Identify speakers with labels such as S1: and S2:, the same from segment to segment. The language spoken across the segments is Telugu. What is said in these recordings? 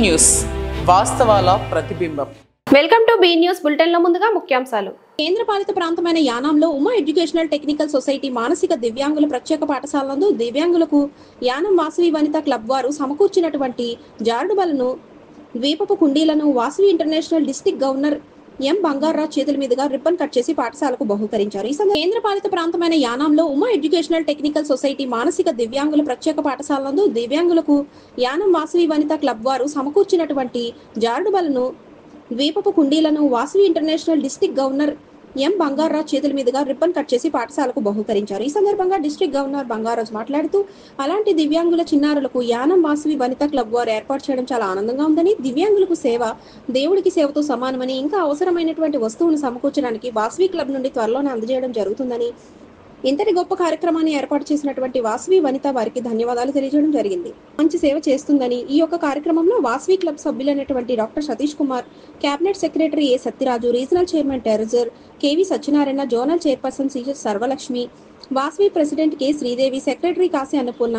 S1: న్యూస్ వాస్తవాల ప్రతిబింబం.
S2: Welcome to be news bulletin లో ముందుగా ముఖ్యాంశాలు.
S3: కేంద్రపాలిత ప్రాంతమైన యానాంలో ఉమా ఎడ్యుకేషనల్ టెక్నికల్ సొసైటీ మానసిక దివ్యాంగుల ప్రత్యేక పాఠశాల నందు దివ్యాంగులకు యానం వాసవి వనిత క్లబ్ వారు సమకూర్చినటువంటి జారుడుబలను ద్వీపపు కుండీలను Vasavi international district governor M Bangaraj చేతుల మీదుగా రిబ్బన్ కట్ చేసి పాఠశాలకు బహుకరించారు. ఈ సందర్భంగా కేంద్రపాలిత ప్రాంతమైన యానాంలో ఉమా ఎడ్యుకేషనల్ టెక్నికల్ సొసైటీ మానసిక దివ్యాంగుల ప్రత్యేక పాఠశాల నందు దివ్యాంగులకు యానం వాసవి వనిత క్లబ్ వారు సమకూర్చినటువంటి జారుడుబలను ద్వీపపు కుండీలను Vasavi international district governor M Bangaraj చేతుల మీదుగా రిబ్బన్ కట్ చేసి పాఠశాలకు బహుకరించారు. ఈ సందర్భంగా డిస్ట్రిక్ట్ గవర్నర్ బంగారాజ్ మాట్లాడుతూ అలాంటి దివ్యాంగుల చిన్నారులకు యానం వాసవి వనిత క్లబ్ వారు ఏర్పాటు చేయడం చాలా ఆనందంగా ఉందని, దివ్యాంగులకు సేవ దేవుడికి సేవతో సమానమని, ఇంకా అవసరమైనటువంటి వస్తువులను సమకూర్చడానికి వాసవి క్లబ్ నుండి త్వరలోనే అందజేయడం జరుగుతుందని, ఇంతటి గొప్ప కార్యక్రమాన్ని ఏర్పాటు చేసినటువంటి వాసవి వనిత వారికి ధన్యవాదాలు తెలియజేయడం జరిగింది. మంచి సేవ చేస్తుందని ఈ యొక్క కార్యక్రమంలో వాసవి క్లబ్ సభ్యులైనటువంటి doctor Satish Kumar, cabinet secretary A Satyaraju, regional chairman treasurer KV Satyanarayana, zonal chairperson C Sarvalakshmi, Vasavi president K Sridevi, secretary Kashi Annapurna,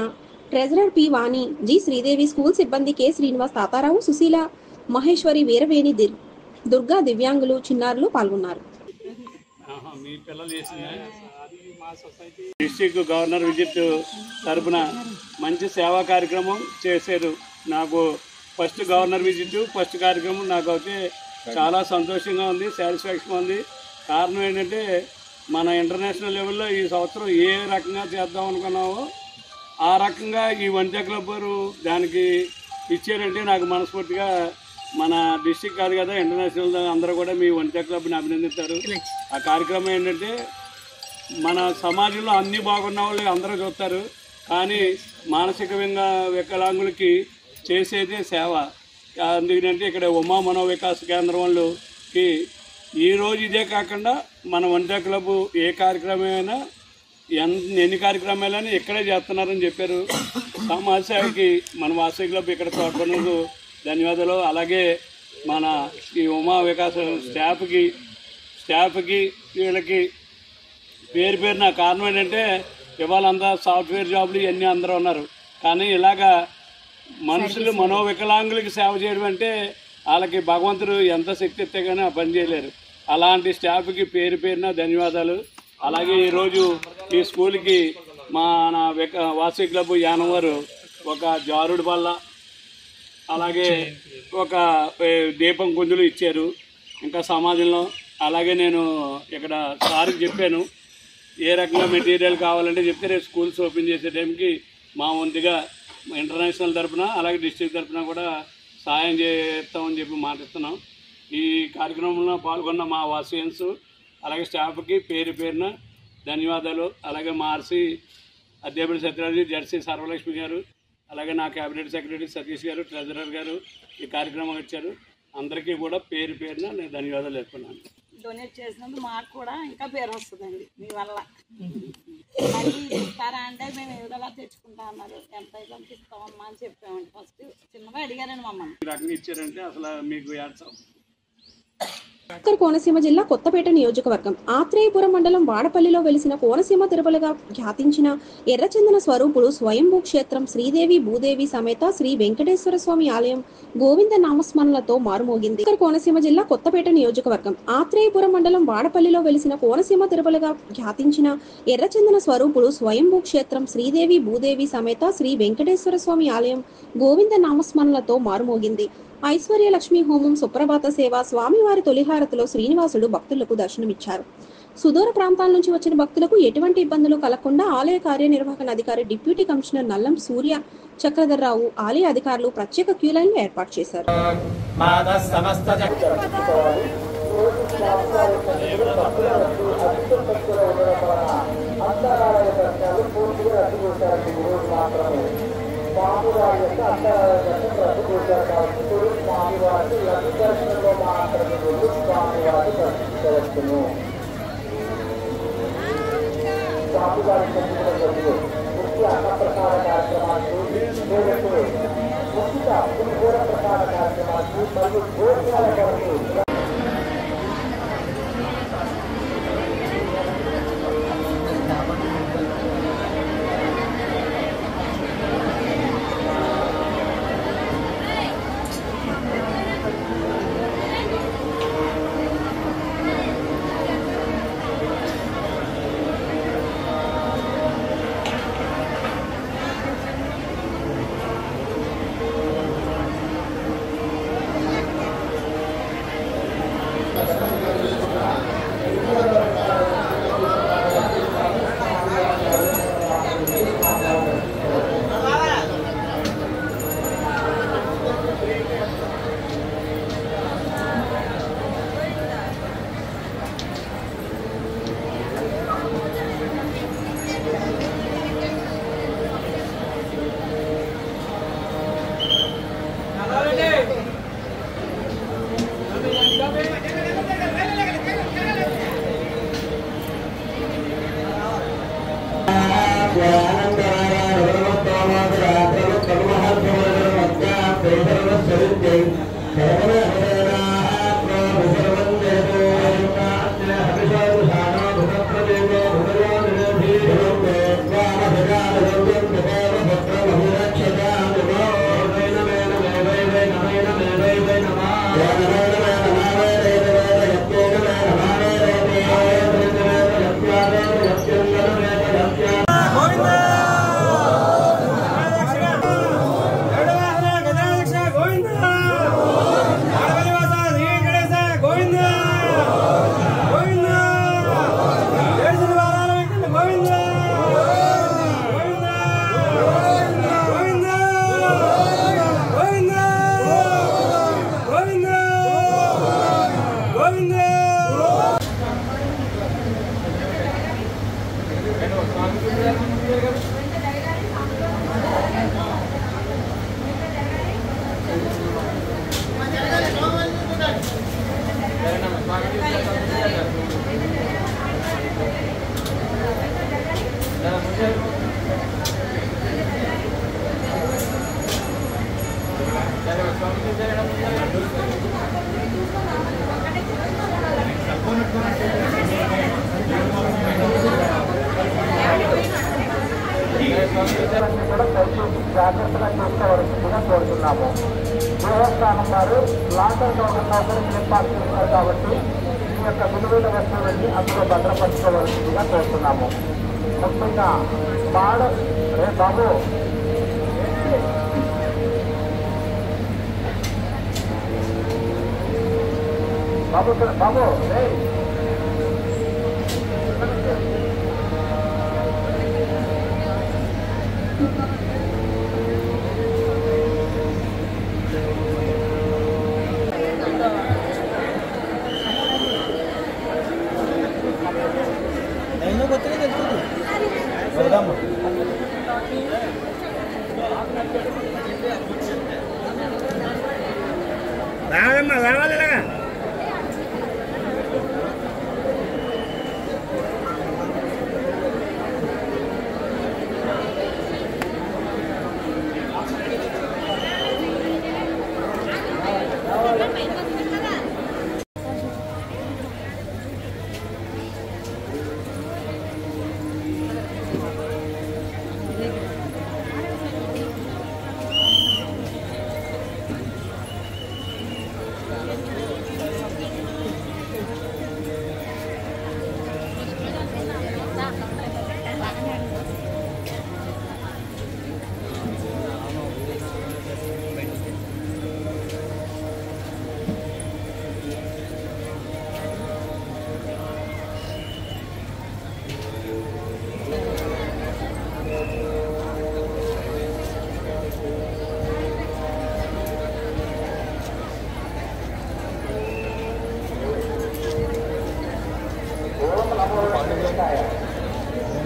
S3: treasurer P Vani, G Sridevi, school సిబ్బంది కె శ్రీనివాస్, తాతారావు, సుశీల, మహేశ్వరి, వీరవేణి, దుర్గా దివ్యాంగులు చిన్నారులు పాల్గొన్నారు.
S4: డిస్ట్రిక్ట్ గవర్నర్ విజిట్ తరపున మంచి సేవా కార్యక్రమం చేశారు. నాకు ఫస్ట్ గవర్నర్ విజిట్ ఫస్ట్ కార్యక్రమం నాకు అయితే చాలా సంతోషంగా ఉంది, సాటిస్ఫాక్షన్ ఉంది. కారణం ఏంటంటే మన ఇంటర్నేషనల్ లెవెల్లో ఈ సంవత్సరం ఏ రకంగా చేద్దాం అనుకున్నామో ఆ రకంగా ఈ వనితా క్లబ్ వారు దానికి ఇచ్చారంటే నాకు మనస్ఫూర్తిగా మన డిస్ట్రిక్ట్ కాదు కదా, ఇంటర్నేషనల్ అందరూ కూడా మీ వనితా క్లబ్ని అభినందిస్తారు. ఆ కార్యక్రమం ఏంటంటే మన సమాజంలో అన్నీ బాగున్న వాళ్ళు అందరూ చూస్తారు, కానీ మానసిక వికలాంగులకి చేసేదే సేవ. అందుకంటే ఇక్కడ ఉమా మనోవికాస కేంద్రం వాళ్ళకి ఈరోజు ఇదే కాకుండా మన వనితా క్లబ్ ఏ కార్యక్రమమైనా ఎన్ని కార్యక్రమాలైనా ఇక్కడే చేస్తున్నారని చెప్పారు. సమాజ సేవకి మన వాసవి క్లబ్ ఇక్కడ తోడ్పడినందుకు ధన్యవాదాలు. అలాగే మన ఈ ఉమా వికాస స్టాఫ్కి వీళ్ళకి పేరు పేరున కారణం ఏంటంటే ఇవాళ అంతా సాఫ్ట్వేర్ జాబ్లు ఇవన్నీ అందరూ ఉన్నారు, కానీ ఇలాగా మనుషులు మనోవికలాంగులకి సేవ చేయడం అంటే వాళ్ళకి భగవంతుడు ఎంత శక్తి ఇస్తే కానీ ఆ పని చేయలేరు. అలాంటి స్టాఫ్కి పేరు పేరున ధన్యవాదాలు. అలాగే ఈరోజు ఈ స్కూల్కి మన వాసవి క్లబ్ యానం వారు ఒక జారుడు బల్ల అలాగే ఒక దీపం కుందులు ఇచ్చారు ఇంకా సమాజంలో. అలాగే నేను ఇక్కడ సార్కి చెప్పాను ఏ రకంగా మెటీరియల్ కావాలంటే చెప్తే రేపు స్కూల్స్ ఓపెన్ చేసే టైంకి మా వంతుగా ఇంటర్నేషనల్ తరఫున అలాగే డిస్ట్రిక్ట్ తరఫున కూడా సాయం చేస్తామని చెప్పి మాటిస్తున్నాం. ఈ కార్యక్రమంలో పాల్గొన్న మా వాసియన్స్ అలాగే స్టాఫ్కి పేరు పేరున ధన్యవాదాలు. అలాగే మా ఆర్సీ అధ్యాపకుడు సత్యరాజు, జెడ్సీ సర్వలక్ష్మి గారు, అలాగే నా క్యాబినెట్ సెక్రటరీ సతీష్ గారు, ట్రెజరర్ గారు ఈ కార్యక్రమం ఇచ్చారు. అందరికీ కూడా పేరు పేరున నేను ధన్యవాదాలు చెప్తున్నాను.
S5: డొనేట్ చేసినందుకు మాకు కూడా ఇంకా పేరు వస్తుందండి మీ వల్ల. మళ్ళీ ఇస్తారా అంటే మేము ఏదోలా తెచ్చుకుంటా అన్నారు, ఎంత అయితే ఇస్తామమ్మా అని చెప్పామండి. ఫస్ట్ చిన్నగా అడిగారండి మమ్మల్ని.
S4: ఈ రకంగా ఇచ్చారంటే అసలు మీకు
S3: ఉత్తర కోనసీమ జిల్లా కొత్తపేట నియోజకవర్గం ఆత్రేయపురం మండలం వాడపల్లిలో వెలిసిన కోనసీమ తిరుపతిగా ఖ్యాతించిన ఎర్రచందన స్వరూపుడు స్వయంభూ క్షేత్రం శ్రీదేవి భూదేవి సమేత శ్రీ వెంకటేశ్వర స్వామి ఆలయం గోవింద నామస్మరణలతో మారుమోగింది. ఉత్తర కోనసీమ జిల్లా కొత్తపేట నియోజకవర్గం ఆత్రేయపురం మండలం వాడపల్లిలో వెలిసిన కోనసీమ తిరుపతిగా ఖ్యాతించిన ఎర్రచందన స్వరూపుడు స్వయంభూ క్షేత్రం శ్రీదేవి భూదేవి సమేత శ్రీ వెంకటేశ్వర స్వామి ఆలయం గోవింద నామస్మరణలతో మారుమోగింది. ఐశ్వర్య లక్ష్మీ హోమం, సుప్రభాత సేవ, స్వామివారి తొలిహారతిలో శ్రీనివాసుడు భక్తులకు దర్శనమిచ్చారు. సుదూర ప్రాంతాల నుంచి వచ్చిన భక్తులకు ఎటువంటి ఇబ్బందులు కలగకుండా ఆలయ కార్యనిర్వహణ అధికారి డిప్యూటీ కమిషనర్ నల్లం సూర్య చక్రధర్రావు, ఆలయ అధికారులు ప్రత్యేక క్యూ లైన్లు ఏర్పాటు చేశారు.
S6: స్వామివారి యొక్క అంతరాలను రద్దు చేశారు కాబట్టి స్వామివారికి లఘు దర్శనంలో మాత్రమే వెళ్ళి స్వామివారిని దర్శించవచ్చును. స్వామివారి సన్నిధిలో జరిగే ముఖ్య అన్నప్రసాద కార్యక్రమాలకు, ఉచిత పులిహోర ప్రసాద కార్యక్రమాలకు మరియు భోజనాల కొరకు జాగ్రత్తగా చూసుకోవలసిందిగా కోరుతున్నాము. దేవస్థానం వారు లాకర్లో ఉన్న సౌకర్యం ఏర్పాటు చేస్తున్నారు కాబట్టి ఈ యొక్క విలువైన వస్తువులన్నీ అందులో భద్రపరచుకోవలసిందిగా కోరుతున్నాము. ముఖ్యంగా రే బాబు బాబు రే
S4: రావాలమ్మా రావాలి ఇలాగా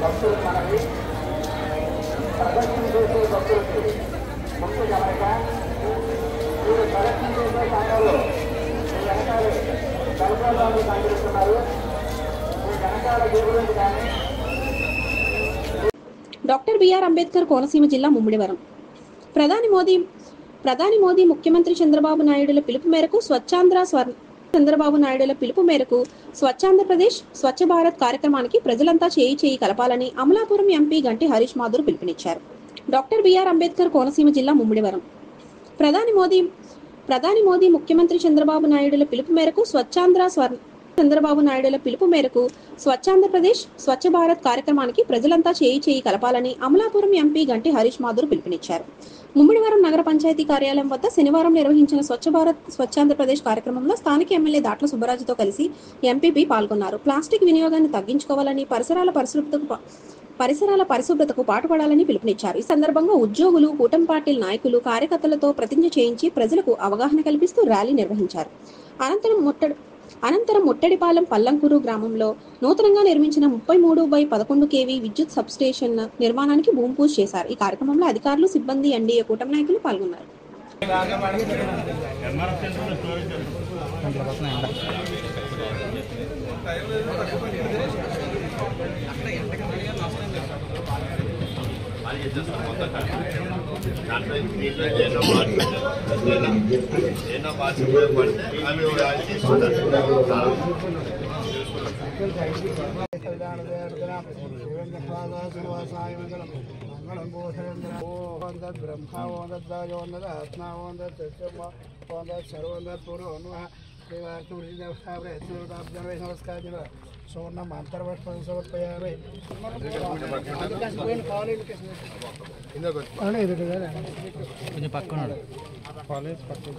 S4: భక్తులు మనకి ప్రదర్శన చేసే భక్తులకి ముఖ్య గమనిక మీరు ప్రదర్శన చేసే సమయంలో మీ వెనకాలే కల్పనలు కనిపిస్తున్నారు. మీ వెనకాల దేవుడు కానీ
S3: డాక్టర్ బిఆర్ అంబేద్కర్ కోనసీమ జిల్లా ముమ్మిడివరం. ప్రధాని మోదీ ముఖ్యమంత్రి చంద్రబాబు నాయుడుల పిలుపు మేరకు స్వచ్ఛాంధ్రప్రదేశ్ స్వచ్ఛ భారత్ కార్యక్రమానికి ప్రజలంతా చేయి కలపాలని అమలాపురం ఎంపీ గంటి హరీష్ మాధుర్ పిలుపునిచ్చారు. డాక్టర్ బిఆర్ అంబేద్కర్ కోనసీమ జిల్లా ముమ్మిడివరం. ప్రధాని మోదీ ముఖ్యమంత్రి చంద్రబాబు నాయుడుల పిలుపు మేరకు స్వచ్ఛాంధ్రప్రదేశ్ స్వచ్ఛ భారత్ కార్యక్రమానికి ప్రజలంతా చేయి కలపాలని అమలాపురం ఎంపీ గంటి హరీష్ మాధుర్ పిలుపునిచ్చారు. ముమ్మిడివరం నగర పంచాయతీ కార్యాలయం వద్ద శనివారం నిర్వహించిన స్వచ్ఛ భారత్ స్వచ్ఛాంధ్రప్రదేశ్ కార్యక్రమంలో స్థానిక ఎమ్మెల్యే దాట్ల సుబ్బరాజుతో కలిసి ఎంపీపీ పాల్గొన్నారు. ప్లాస్టిక్ వినియోగాన్ని తగ్గించుకోవాలని, పరిసరాల పరిశుభ్రతకు పాటుపడాలని పిలుపునిచ్చారు. ఈ సందర్భంగా ఉద్యోగులు, కూటమి పార్టీల నాయకులు, కార్యకర్తలతో ప్రతిజ్ఞ చేయించి ప్రజలకు అవగాహన కల్పిస్తూ ర్యాలీ నిర్వహించారు. అనంతరం ముట్టడిపాలెం పల్లంకూరు గ్రామంలో నూతనంగా నిర్మించిన 33/11 kV విద్యుత్ సబ్స్టేషన్ నిర్మాణానికి భూమి పూజ చేశారు. ఈ కార్యక్రమంలో అధికారులు, సిబ్బంది, ఎన్డీఏ కూటమి నాయకులు పాల్గొన్నారు.
S7: सोर्णम अंतर्वर्षं समर्पयामि కొంచెం పక్కన కాలేజ్ పక్కన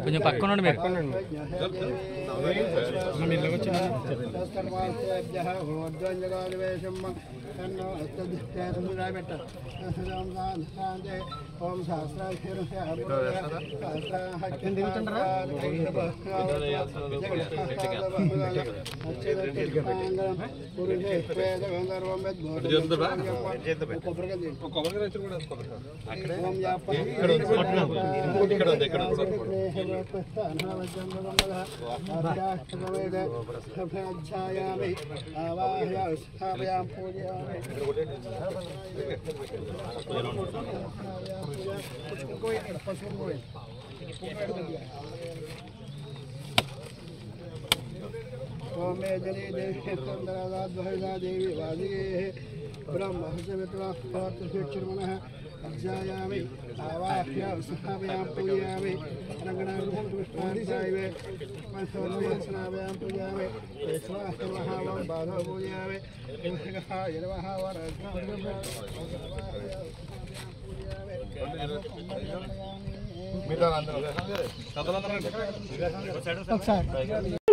S7: కొంచెం పక్కన ఓం मे जने देवी देवी वादिगे ब्रह्म हसमित्रमनः अध्यायामि आवाह्य स्थापयां पूजयामि रंगणाय स्नापयां पूजयामि महावं बाधो पूजयामि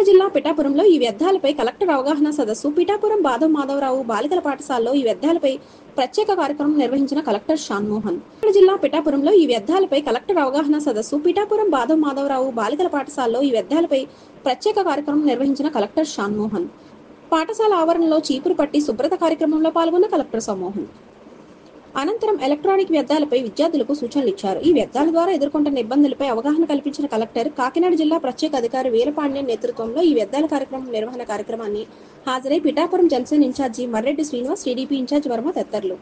S3: జిల్లా పిఠాపురంలో ఈ వ్యర్థాలపై కలెక్టర్ అవగాహన సదస్సు. పిఠాపురం బాదం మాధవరావు బాలికల పాఠశాలలో ఈ వ్యర్థాలపై ప్రత్యేక కార్యక్రమం నిర్వహించిన కలెక్టర్ షాన్మోహన్. జిల్లా పిఠాపురంలో ఈ వ్యర్థాలపై కలెక్టర్ అవగాహన సదస్సు. పిఠాపురం బాదం మాధవరావు బాలికల పాఠశాలలో ఈ వ్యర్థాలపై ప్రత్యేక కార్యక్రమం నిర్వహించిన కలెక్టర్ షాన్మోహన్. పాఠశాల ఆవరణలో చీపురు పట్టి శుభ్రత కార్యక్రమంలో పాల్గొన్న కలెక్టర్ సమ్మోహన్. అనంతరం ఎలక్ట్రానిక్ వ్యర్థాలపై విద్యార్థులకు సూచనలు ఇచ్చారు. ఈ వ్యర్థాల ద్వారా ఎదుర్కొంటున్న ఇబ్బందులపై అవగాహన కల్పించిన కలెక్టర్ కాకినాడ జిల్లా ప్రత్యేక అధికారి వీరపాండ్యన్ నేతృత్వంలో ఈ వ్యర్థాల కార్యక్రమం నిర్వహణ కార్యక్రమాన్ని హాజరై Pithapuram Janasena incharge Marreddy Srinivas, TDP incharge Varma తదితరులు.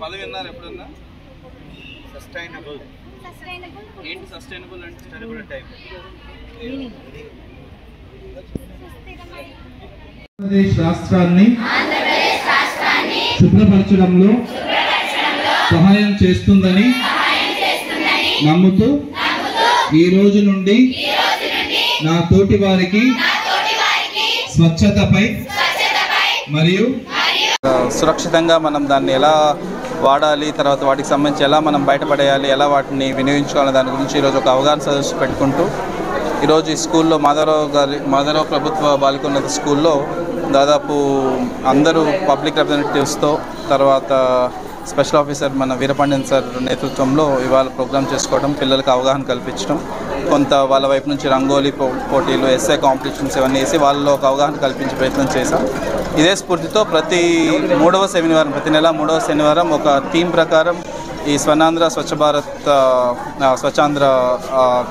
S8: పదవి విన్నారు ఎప్పుడన్నా? సస్టైనబుల్ ఏంటి? సస్టైనబుల్ అంటే సస్టైనబుల్ టైం
S9: ఆంధ్రప్రదేశ్ రాష్ట్రాన్ని శుభ్రపరచడంలో సహాయం చేస్తుందని నమ్ముతూ ఈ రోజు నుండి నా తోటి వారికి స్వచ్ఛతపై మరియు
S8: సురక్షితంగా మనం దాన్ని ఎలా వాడాలి, తర్వాత వాటికి సంబంధించి ఎలా మనం బయటపడేయాలి, ఎలా వాటిని వినియోగించుకోవాలి దాని గురించి ఈరోజు ఒక అవగాహన సదస్సు పెట్టుకుంటూ ఈరోజు ఈ స్కూల్లో మాధవరావు ప్రభుత్వ బాలికోన్నత స్కూల్లో దాదాపు అందరూ పబ్లిక్ రిప్రజెంటేటివ్స్తో, తర్వాత స్పెషల్ ఆఫీసర్ మన వీరపాండ్యన్ సార్ నేతృత్వంలో ఇవాళ ప్రోగ్రామ్ చేసుకోవడం, పిల్లలకు అవగాహన కల్పించడం, కొంత వాళ్ళ వైపు నుంచి రంగోలీ పోటీలు, ఎస్ఏ కాంపిటీషన్స్ ఇవన్నీ వేసి వాళ్ళలో ఒక అవగాహన కల్పించే ప్రయత్నం చేశాం. ఇదే స్ఫూర్తితో ప్రతి నెల 3వ శనివారం ఒక థీమ్ ప్రకారం ఈ స్వర్ణాంధ్ర స్వచ్ఛ భారత్ స్వచ్ఛాంధ్ర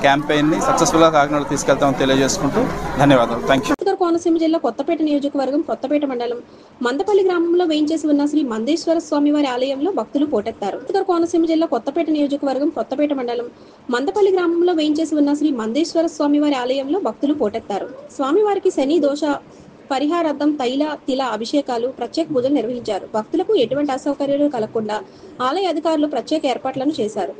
S8: క్యాంపెయిన్ని సక్సెస్ఫుల్గా కాకినాడలో తీసుకెళ్తామని తెలియజేసుకుంటూ ధన్యవాదాలు. Thank you.
S3: కోనసీమ జిల్లా కొత్తపేట నియోజకవర్గం కొత్తపేట మండలం మందపల్లి గ్రామంలో వేయించేసి ఉన్న శ్రీ మందేశ్వర స్వామివారి ఆలయంలో భక్తులు పోటెత్తారు. కోనసీమ జిల్లా కొత్తపేట నియోజకవర్గం కొత్తపేట మండలం మందపల్లి గ్రామంలో వేయించేసి ఉన్న శ్రీ మందేశ్వర స్వామివారి ఆలయంలో భక్తులు పోటెత్తారు. స్వామివారికి శని దోష పరిహారార్థం తిల అభిషేకాలు, ప్రత్యేక పూజలు నిర్వహించారు. భక్తులకు ఎటువంటి అసౌకర్యాలు కలగకుండా ఆలయ అధికారులు ప్రత్యేక ఏర్పాట్లను చేశారు.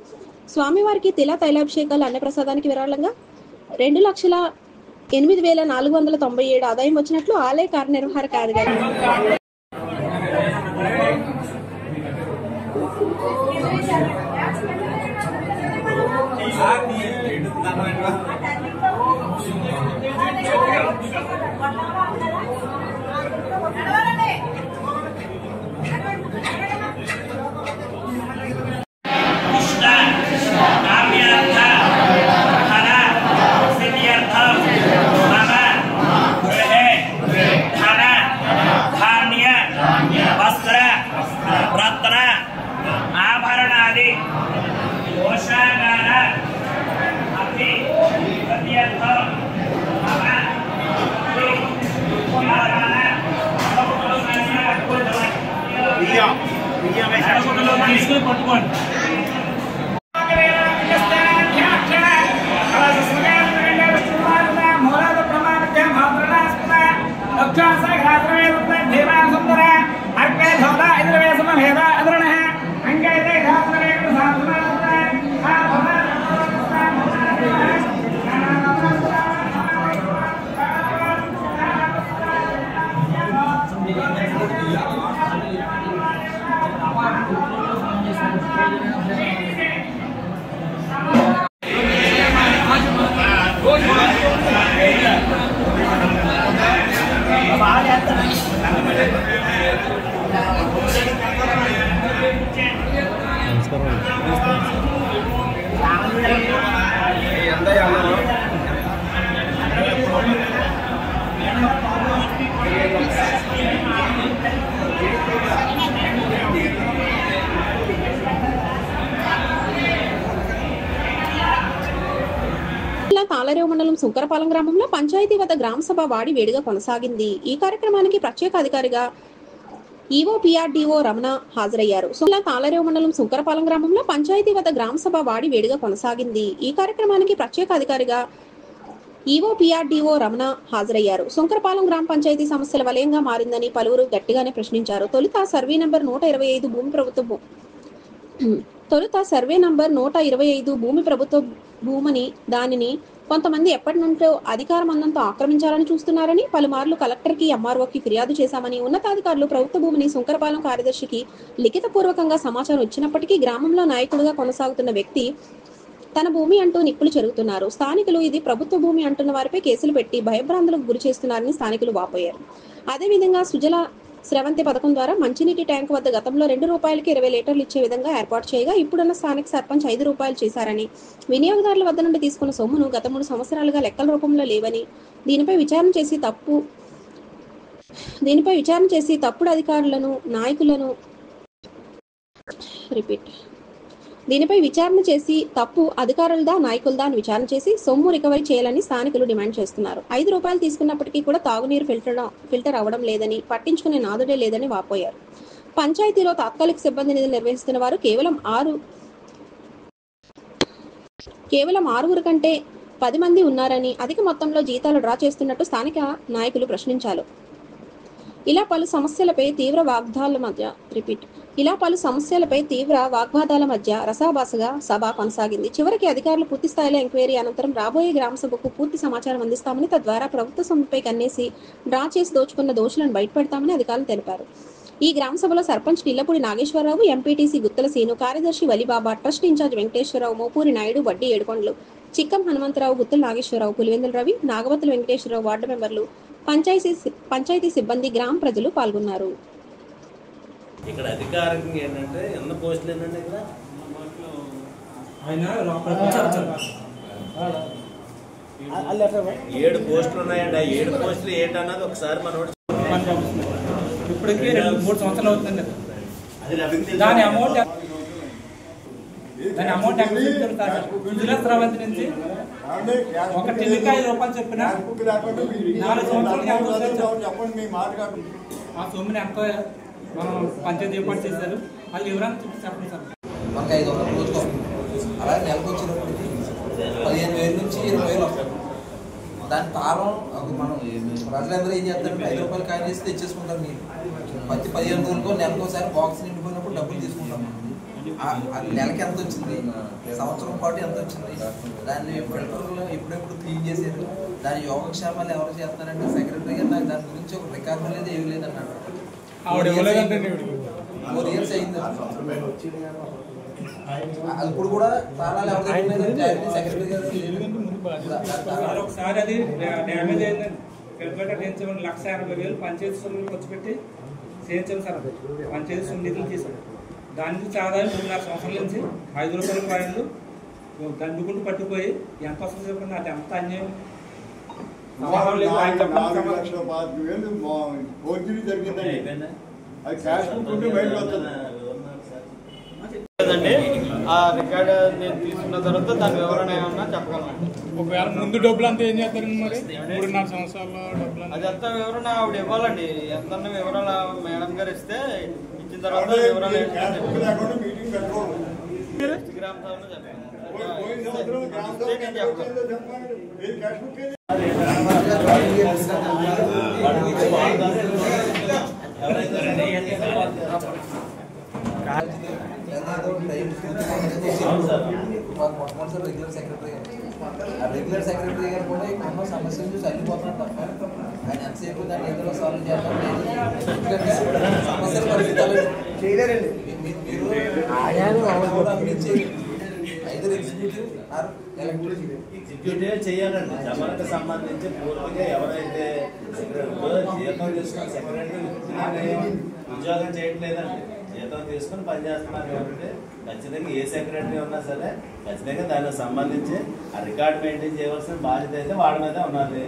S3: స్వామివారికి తైలాభిషేకాలు అన్నప్రసాదానికి విరాళంగా 2,08,497 ఆదాయం వచ్చినట్లు ఆలయ కార్యనిర్వాహక అధికారి తాళరేవు మండలం సుంకరపాలెం గ్రామంలో పంచాయతీ వద్ద గ్రామ సభ వాడి వేడుక కొనసాగింది. ఈ కార్యక్రమానికి ప్రత్యేక అధికారిగా ఈవో పిఆర్డీఓ రమణ హాజరయ్యారు. తాళరేవు మండలం సుంకరపాలెం గ్రామంలో పంచాయతీ వద్ద గ్రామ సభ వాడి వేడుక కొనసాగింది. ఈ కార్యక్రమానికి ప్రత్యేక అధికారిగా ఈవో పిఆర్డీఓ రమణ హాజరయ్యారు. సుంకరపాలెం గ్రామ పంచాయతీ సమస్యల వలయంగా మారిందని పలువురు గట్టిగానే ప్రశ్నించారు. తొలుత సర్వే నంబర్ 125 భూమి ప్రభుత్వ భూమిని దానిని కొంతమంది ఎప్పటి నుంచో అధికారం అందంతో ఆక్రమించాలని చూస్తున్నారని, పలుమార్లు కలెక్టర్కి, ఎంఆర్ఓకి ఫిర్యాదు చేశామని, ఉన్నతాధికారులు ప్రభుత్వ భూమిని సుంకరపాలెం కార్యదర్శికి లిఖితపూర్వకంగా సమాచారం ఇచ్చినప్పటికీ గ్రామంలో నాయకుడిగా కొనసాగుతున్న వ్యక్తి తన భూమి అంటూ నిప్పులు చెరుగుతున్నారు. స్థానికులు ఇది ప్రభుత్వ భూమి అంటున్న వారిపై కేసులు పెట్టి భయభ్రాంతులకు గురి చేస్తున్నారని స్థానికులు వాపోయారు. అదేవిధంగా సుజల స్రవంతి పథకం ద్వారా మంచినీటి ట్యాంక్ వద్ద గతంలో ₹2కి 20 లీటర్లు ఇచ్చే విధంగా ఏర్పాటు చేయగా ఇప్పుడున్న స్థానిక సర్పంచ్ ₹5 చేశారని, వినియోగదారుల వద్ద నుండి తీసుకున్న సొమ్మును గత 3 సంవత్సరాలుగా లెక్కల రూపంలో లేవని, దీనిపై విచారణ చేసి తప్పుడు అధికారులను నాయకులను దీనిపై విచారణ చేసి తప్పు అధికారులదా నాయకులదా అని విచారణ చేసి సొమ్ము రికవరీ చేయాలని స్థానికులు డిమాండ్ చేస్తున్నారు. ₹5 తీసుకున్నప్పటికీ కూడా తాగునీరు ఫిల్టర్ అవ్వడం లేదని, పట్టించుకునే నాదుడే లేదని వాపోయారు. పంచాయతీలో తాత్కాలిక సిబ్బంది నిధులు నిర్వహిస్తున్న వారు కేవలం 6 కంటే 10 మంది ఉన్నారని, అధిక మొత్తంలో జీతాలు డ్రా చేస్తున్నట్టు స్థానిక నాయకులు ప్రశ్నించారు. ఇలా పలు సమస్యలపై తీవ్ర వాగ్వాదాల మధ్య రసాభాసగా సభ కొనసాగింది. చివరికి అధికారులు పూర్తి స్థాయిలో ఎంక్వైరీ అనంతరం రాబోయే గ్రామ సభకు పూర్తి సమాచారం అందిస్తామని, తద్వారా ప్రభుత్వ సొమ్ముపై కన్నేసి డ్రా చేసి దోచుకున్న దోషులను బయటపెడతామని అధికారులు తెలిపారు. ఈ గ్రామ సభలో సర్పంచ్ నిల్లపూడి నాగేశ్వరరావు, ఎంపీటీసీ గుత్తల సీను, కార్యదర్శి వలిబాబా, ట్రస్ట్ ఇన్ఛార్జ్ వెంకటేశ్వరరావు, మోపూరి నాయుడు, వడ్డీ ఏడుకొండలు, చిక్కం హనుమంతరావు, గుత్తల నాగేశ్వరరావు, పులివెందుల రవి, నాగవతుల వెంకటేశ్వరరావు, వార్డు మెంబర్లు, పంచాయతీ సిబ్బంది, గ్రామ ప్రజలు పాల్గొన్నారు.
S10: ఇక్కడ అధికారికంగా ఏంటంటే ఎన్న పోస్టులు ఏంటంటే ఇక్కడ
S11: ఆయన
S10: 7 పోస్టులు ఉన్నాయండి. ఆ 7 పోస్టులు ఏంటన్నది ఒకసారి మనం
S11: ఇప్పటికీ 2-3 సంవత్సరాలు అవుతుందండి. దాని అమౌంట్ ఇందులో స్రవంతి నుంచి ఒక టిల్లికి 5 రూపాయలు చెప్పిన 4 సంవత్సరాలు ఆ సొమ్ముని ఎంతో మనం పంచాయతీ ఏర్పాటు చేశారు. వాళ్ళు వివరాలు చెప్పండి సార్.
S12: మనకు 500 రోజులు అలాగే నెలకు వచ్చినప్పటికీ 15,000 నుంచి 20,000 వస్తాయి. దాని కాలం మనం ప్రజలందరూ ఏం చేస్తారంటే 5 రూపాయలు కాయిన్ వేసి తెచ్చేసుకుంటారు. మీరు 15 రోజులకో నెలకోసారి బాక్స్ నిండిపోయినప్పుడు డబ్బులు తీసుకుంటాం. మనం నెలకి ఎంత వచ్చింది, సంవత్సరం పాటు ఎంత వచ్చింది, దాన్ని ఫిల్టర్లో ఎప్పుడెప్పుడు క్లీన్ చేశారు, దాని యోగక్షేమాలు ఎవరు చేస్తారంటే సెక్రటరీ గారు నాకు దాని గురించి ఒక రికార్డు లేదు, ఏమి లేదన్నాడు. 4 years అయింది. ఇప్పుడు కూడా తాళాలు ఎవరు సెక్రటరీ గారు
S11: ఒకసారి అది డ్యామేజ్ అయిందండి. క్యాల్కులేటర్ చేయించమని 1,80,000 పంచాయతీ సొమ్ములు ఖర్చు పెట్టి చేయించాం సార్. అది పంచాయతీ సొమ్ము నిధులు తీసాం. దాని నుంచి ఆదాయం 3.5 సంవత్సరాల నుంచి 5 రూపాయల కాయిన్లు దండుకుంటూ పట్టుకుపోయి ఎంత వస్తుంది చెప్పండి. అది ఎంత అన్యాయం.
S7: 4,50,000 జరిగిందండి. అది క్యాష్ బుక్ ఉంటే బయటకు వస్తుంది.
S13: ఆ రికార్డ్ నేను తీసుకున్న తర్వాత దాని వివరణ ఏమన్నా చెప్పగలను.
S14: ఒకవేళ ముందు డబ్బులు అంతా ఏం చేస్తారండి మరి 3.5 సంవత్సరాల డబ్బులు
S13: అదంతా వివరణ ఆవిడ ఇవ్వాలండి. ఎంత వివరాల మేడం గారు ఇస్తే ఇచ్చిన తర్వాత వివరాలు గ్రామ సభలో
S12: మొట్టమొదటిసారి రెగ్యులర్ సెక్రటరీ గారు కూడా ఎన్నో సమస్యలు చూసి అల్లిపోతున్నారు తప్ప ఆయన ఎంతసేపు దాన్ని ఏదో సాల్వ్ చేస్తాం లేదు. సమస్యల పరిస్థితులు చేయలేరండి. మీరు 5
S10: ఎగ్జిక్యూటివ్ చేయాలండి. జమాలకు సంబంధించి పూర్తిగా ఎవరైతే జీతం తీసుకుని సెక్రటరీ ఉద్యోగం చేయట్లేదండి, జీతం తీసుకుని పనిచేస్తున్నారు కాబట్టి ఖచ్చితంగా ఏ సెక్రటరీ ఉన్నా సరే ఖచ్చితంగా దానికి సంబంధించి ఆ రికార్డ్ మెయింటైన్ చేయవలసిన బాధ్యత అయితే వాళ్ళ మీదే ఉన్నది.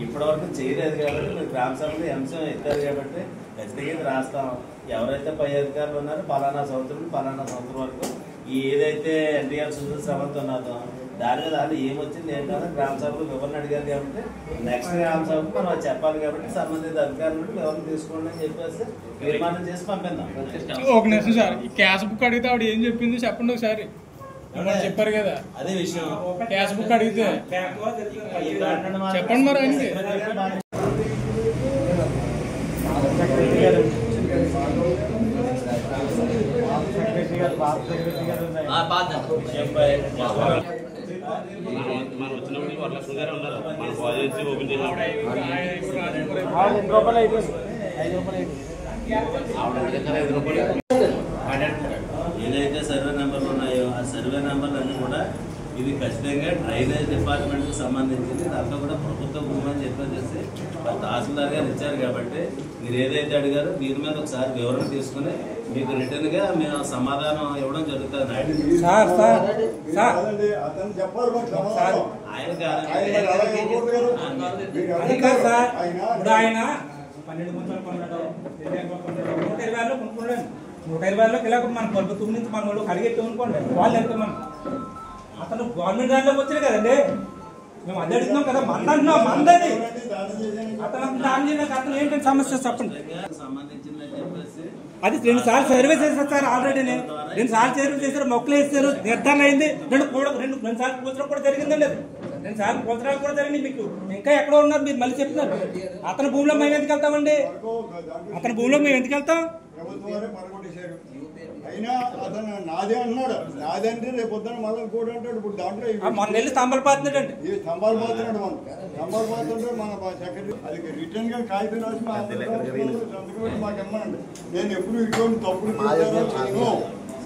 S10: ఇప్పటివరకు చేయలేదు కాబట్టి మీరు గ్రామ సభలో అంశం ఎత్తారు కాబట్టి ఖచ్చితంగా ఇది రాస్తాం. ఎవరైతే పై అధికారులు ఉన్నారో పలానా సంవత్సరం వరకు ఈ ఏదైతే ఎన్టీఆర్ సుందర శ్రవంతి ఉన్నదో దాని మీద వాళ్ళు ఏమొచ్చింది ఏంటో గ్రామ సభలో వివరణ అడిగారు కాబట్టి నెక్స్ట్ గ్రామ సభకు మనం చెప్పాలి కాబట్టి సంబంధిత అధికారులు వివరణ తీసుకోండి అని చెప్పేసి తీర్మానం చేసి పంపిద్దాం.
S14: ఒక నిమిషం సార్, ఈ క్యాష్ బుక్ అడిగితే ఆవిడ ఏం చెప్పింది చెప్పండి ఒకసారి. చెప్పారు కదా
S10: అదే విషయం.
S14: క్యాష్ బుక్ అడిగితే చెప్పండి మరి ఆయనకి.
S10: మనం వచ్చినప్పుడు వరలక్ష్మి గారు ఉన్నారు. మన ప్రాజెక్ట్ ఓపెన్ చేసి ఏదైతే సర్వే నెంబర్లు ఉన్నాయో ఆ సర్వే నెంబర్లు అన్నీ కూడా ఇది ఖచ్చితంగా డ్రైనేజ్ డిపార్ట్మెంట్కి సంబంధించింది. దాంట్లో కూడా ప్రభుత్వ భూమి అని చెప్పేసి తహసీల్దార్ గారు ఇచ్చారు కాబట్టి మీరు ఏదైతే అడిగారో దీని మీద ఒకసారి వివరణ తీసుకుని మీకు రిటర్న్ గా మేము సమాధానం ఇవ్వడం జరుగుతుంది. ఆయన
S11: ఆయన 12 గుంటలు కొన్నాడు, 120,000 కొనుక్కున్నాడు. 120,000 ఇలా మన ప్రభుత్వం నుంచి మన వాళ్ళు అడిగెట్టు అనుకోండి. వాళ్ళు ఎంత మనం అతను గవర్నమెంట్ దాంట్లోకి వచ్చాడు కదండి. మేము అదే అడుగుతున్నాం కదా, మందంటున్నాం మందని అతను ఏంటంటే సమస్య చెప్పండి. అది 2 సార్లు సర్వే చేశారు సార్. ఆల్రెడీ 2 సార్లు సర్వే చేశారు, మొక్కలు వేస్తారు, నిర్ధారణ అయింది. 2 సార్లు కూర్చడం కూడా జరిగిందండి. 2 సార్లు కూర్చడానికి కూడా జరిగింది. మీకు ఇంకా ఎక్కడో ఉన్నారు మీరు మళ్ళీ చెప్తున్నారు. అతని భూమిలో మేము ఎందుకు వెళ్తామండి? అతని భూమిలో మేము ఎందుకు వెళ్తాం?
S7: అయినా అతను నాదే అన్నాడు. నాదే అంటే రేపు పొద్దున మళ్ళీ కూడా అంటాడు. ఇప్పుడు దాంట్లో
S11: మన వెళ్ళి స్తంభాలు పోతున్నాడు.
S7: ఈ స్తంభాలు పోతున్నాడు. మనం స్తంభాలు పోతుంటే మన సెక్రటరీ అది రిటర్న్ గా కాగితం రాసి సంతకం పెట్టి మాకు ఇమ్మనండి. నేను ఎప్పుడు ఇటువంటి తప్పుడు ప్రచారాలు చేయను